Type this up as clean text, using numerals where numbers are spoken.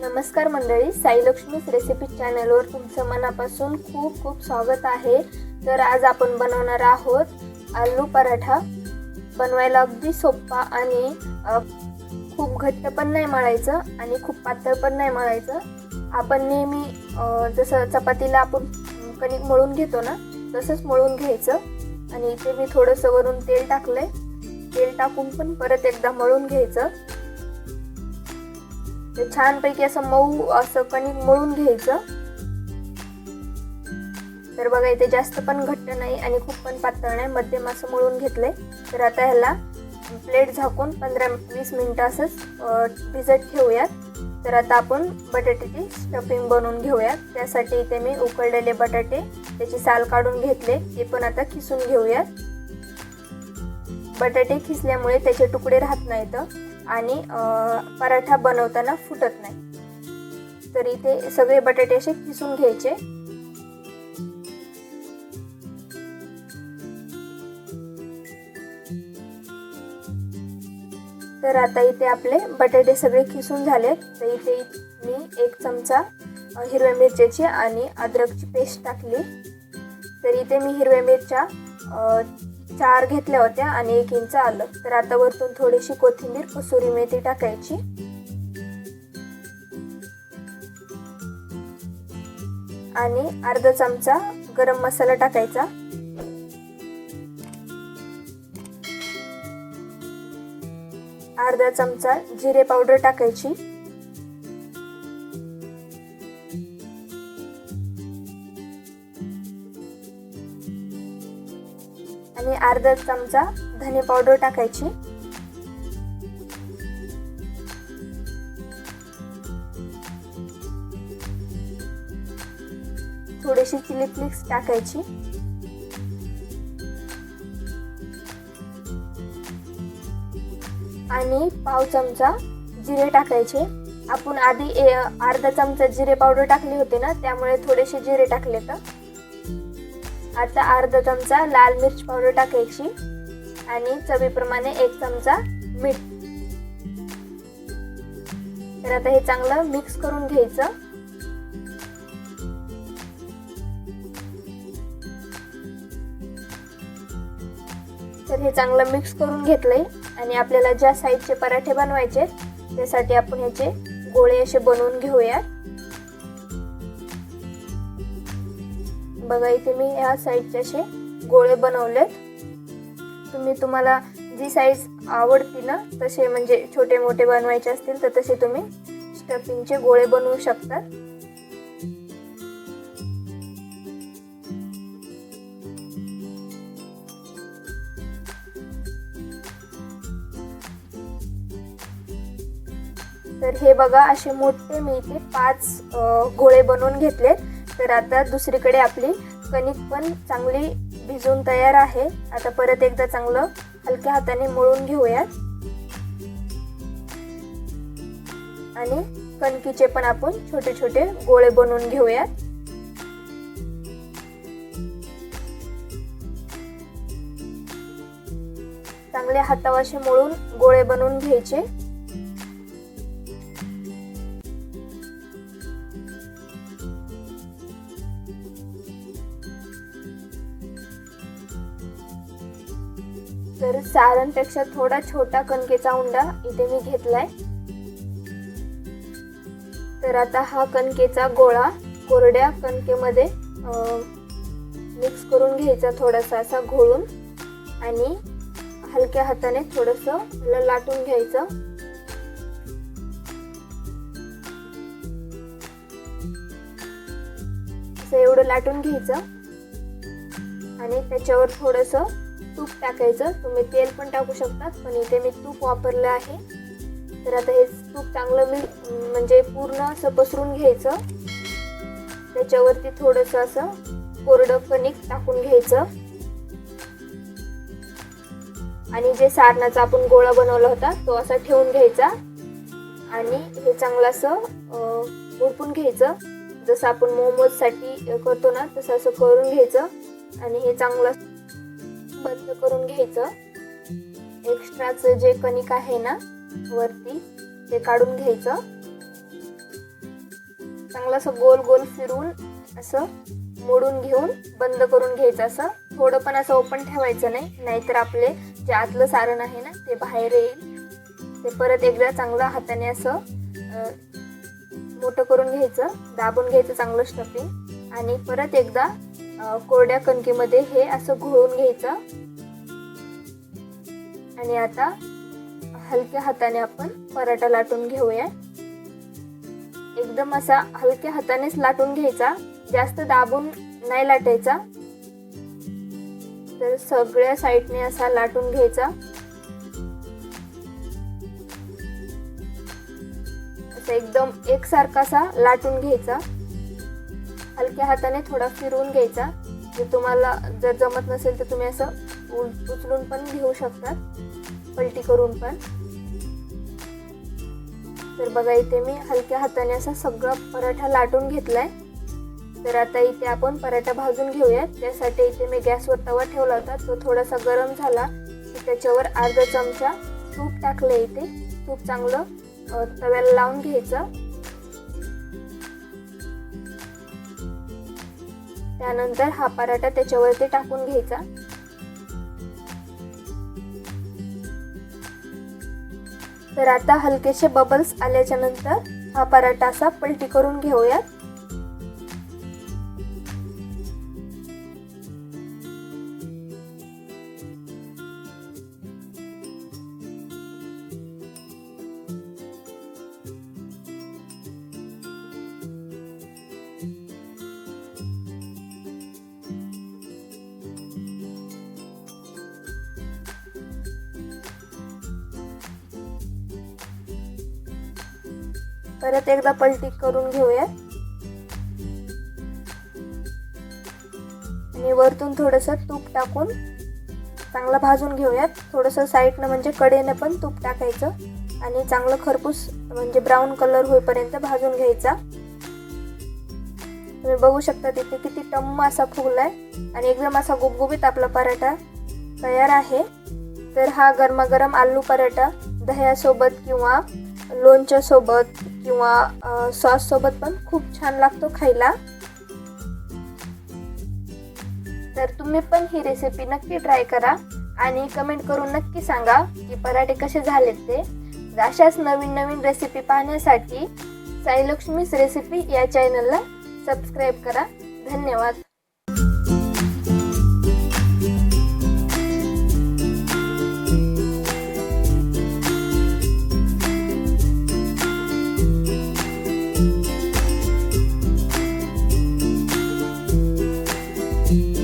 नमस्कार मंडळी, साई लक्ष्मीज रेसिपी चॅनलवर तुमचं मनापासून खूप खूप स्वागत आहे। तर आज आपण बनवणार आहोत आलू पराठा। बनवायला अगदी सोपा आणि खूप घट्ट पण नाही मळायचं आणि खूप पातळ पण नाही मळायचं। आपण नेहमी जसं चपातीला आपण कणिक मळून घेतो ना, तसंच मळून घ्यायचं। आणि इथे मी थोडंसं वरून तेल टाकलंय। तेल टाकून पण परत एकदा मळून घ्यायचं। ते छानपैकी असं मऊ असं कणिक मळून घ्यायचं। तर बघा, इथे जास्त पण घट्ट नाही आणि खूप पण पातळ नाही, मध्यम असं मळून घेतलंय। तर आता ह्याला प्लेट झाकून 15-20 मिनिटं असंच भिजत ठेवूयात। तर आता आपण बटाट्याची स्टफिंग बनवून घेऊयात। त्यासाठी इथे मी उकळलेले बटाटे त्याची साल काढून घेतले, ते पण आता खिसून घेऊयात। बटाटे खिसल्यामुळे त्याचे तुकडे राहत नाहीत आणि पराठा बनवताना फुटत नाही। तर इथे सगळे बटाटे असे खिसून घ्यायचे। तर आता इथे आपले बटाटे सगळे खिसून झालेत। तर इथे मी 1 चमचा हिरव्या मिरच्याची आणि अद्रकची पेस्ट टाकली। तर इथे मी हिरव्या मिरच्या 4 घेतल्या होत्या आणि 1 इंच आलं। तर आता वरतून थोडीशी कोथिंबीर, कसुरी मेथी टाकायची आणि अर्धा चमचा गरम मसाला टाकायचा। अर्धा चमचा जिरे पावडर टाकायची आणि अर्धा चमचा धने पावडर टाकायची। थोडीशी चिली फ्लेक्स टाकायची आणि पाव चमचा जिरे टाकायचे। आपण आधी अर्धा चमचा जिरे पावडर टाकली होती ना, त्यामुळे थोडेसे जिरे टाकले। तर आता अर्धा चमचा लाल मिर्च पावडर टाकायची आणि चवीप्रमाणे 1 चमचा मीठ। तर आता हे चांगलं मिक्स करून घ्यायचं। तर हे चांगलं मिक्स करून घेतलंय आणि आपल्याला ज्या साईजचे पराठे बनवायचे त्यासाठी आपण ह्याचे गोळे असे बनवून घेऊया। बघा, इथे मी ह्या साईजचे असे गोळे बनवलेत। तुम्हाला जी साईज आवडती ना, तसे म्हणजे छोटे मोठे बनवायचे असतील तर तसे तुम्ही स्टफिंगचे गोळे बनवू शकता। तर हे बघा, असे मोठे मी इथे 5 गोळे बनवून घेतलेत। तर आता दुसरीकडे आपली कणिक पण चांगली भिजून तयार आहे। आता परत एकदा चांगलं हलक्या हाताने मळून घेऊयात आणि कणकीचे पण आपण छोटे छोटे गोळे बनवून घेऊयात। चांगले हातावर असे मळून गोळे बनवून घ्यायचे। तर सारणपेक्षा थोडा छोटा कणकेचा उंडा इथे मी घेतलाय। तर आता हा कणकेचा गोळा कोरड्या कणकेमध्ये मिक्स करून घ्यायचा, थोडासा असा घोळून आणि हलक्या हाताने थोडंसं लाटून घ्यायचं। असं एवढं लाटून घ्यायचं आणि त्याच्यावर थोडंसं तूप टाकायचं। तुम्ही तेल पण टाकू शकतात, पण इथे मी तूप वापरलं आहे। तर आता हे तूप चांगलं म्हणजे पूर्ण असं पसरून घ्यायचं। त्याच्यावरती थोडंसं असं कोरडं कणिक टाकून घ्यायचं आणि जे सारणाचा आपण गोळा बनवला होता तो असा ठेवून घ्यायचा आणि हे चांगलं असं उडपून घ्यायचं। जसं आपण मोमोज साठी करतो ना, तसं असं करून घ्यायचं आणि हे चांगलं बंद करून घ्यायचं। एक्स्ट्राचं जे कणिक आहे ना वरती, ते काढून घ्यायचं चांगलं असं गोल गोल फिरून असं मोडून घेऊन बंद करून घ्यायचं. असं थोडं पण असं ओपन ठेवायचं नाही, नाहीतर आपले जे आतलं सारण आहे ना ते बाहेर येईल. ते परत एकदा चांगलं हाताने असं मोठं करून घ्यायचं, दाबून घ्यायचं चांगलं स्टफिंग आणि परत एकदा कोरड्या कणकीमध्ये हे असं घोळून घ्यायचं. आणि आता हलक्या हाताने आपण पराठा लाटून घेऊया. एकदम असा हलक्या हातानेच लाटून घ्यायचा, जास्त दाबून नाही लाटायचा. तर सगळ्या साईडने असा लाटून घ्यायचा. असं एकदम एकसारखा असा लाटून घ्यायचा. हलक्या हाताने थोडा फिरवून घ्यायचा. तुम्हाला जर जमत नसेल तर तुम्ही असं उचलून पण घेऊ शकता, पलटी करून पण. तर बघा इथे मी हलक्या हाताने असा सगळा पराठा लाटून घेतलाय. तर आता इथे आपण पराठा भाजून घेऊयात. त्यासाठी इथे मी गॅसवर तवा ठेवला होता, तो थोडासा गरम झाला की त्याच्यावर अर्धा चमचा तूप टाकले. इथे तूप चांगलं तव्याला लावून घ्यायचं. त्यानंतर हा पराठा त्याच्यावरती टाकून घ्यायचा. तर आता हलकेसे बबल्स आल्याच्या नंतर हा पराठा असा पलटी करून घेऊयात. परत एकदा पलटी करून घेऊयात आणि वरतून थोडंसं तूप टाकून चांगलं भाजून घेऊयात. थोडंसं साईडनं म्हणजे कडेने पण तूप टाकायचं आणि चांगलं खरपूस म्हणजे ब्राऊन कलर होईपर्यंत भाजून घ्यायचा. तुम्ही बघू शकता तिथे किती टम्म असा फुगलाय आणि एकदम असा गुबगुबीत आपला पराठा तयार आहे. तर हा गरमागरम आलू पराठा दह्यासोबत किंवा लोणच्या सोबत किंवा सॉस सोबत पण खूप छान लागतो खायला. तर तुम्ही पण ही रेसिपी नक्की ट्राय करा आणि कमेंट करून नक्की सांगा की पराठे कसे झालेत ते. अशाच नवीन नवीन रेसिपी पाहण्यासाठी साईलक्ष्मीज रेसिपी या चॅनलला सबस्क्राईब करा. धन्यवाद. you.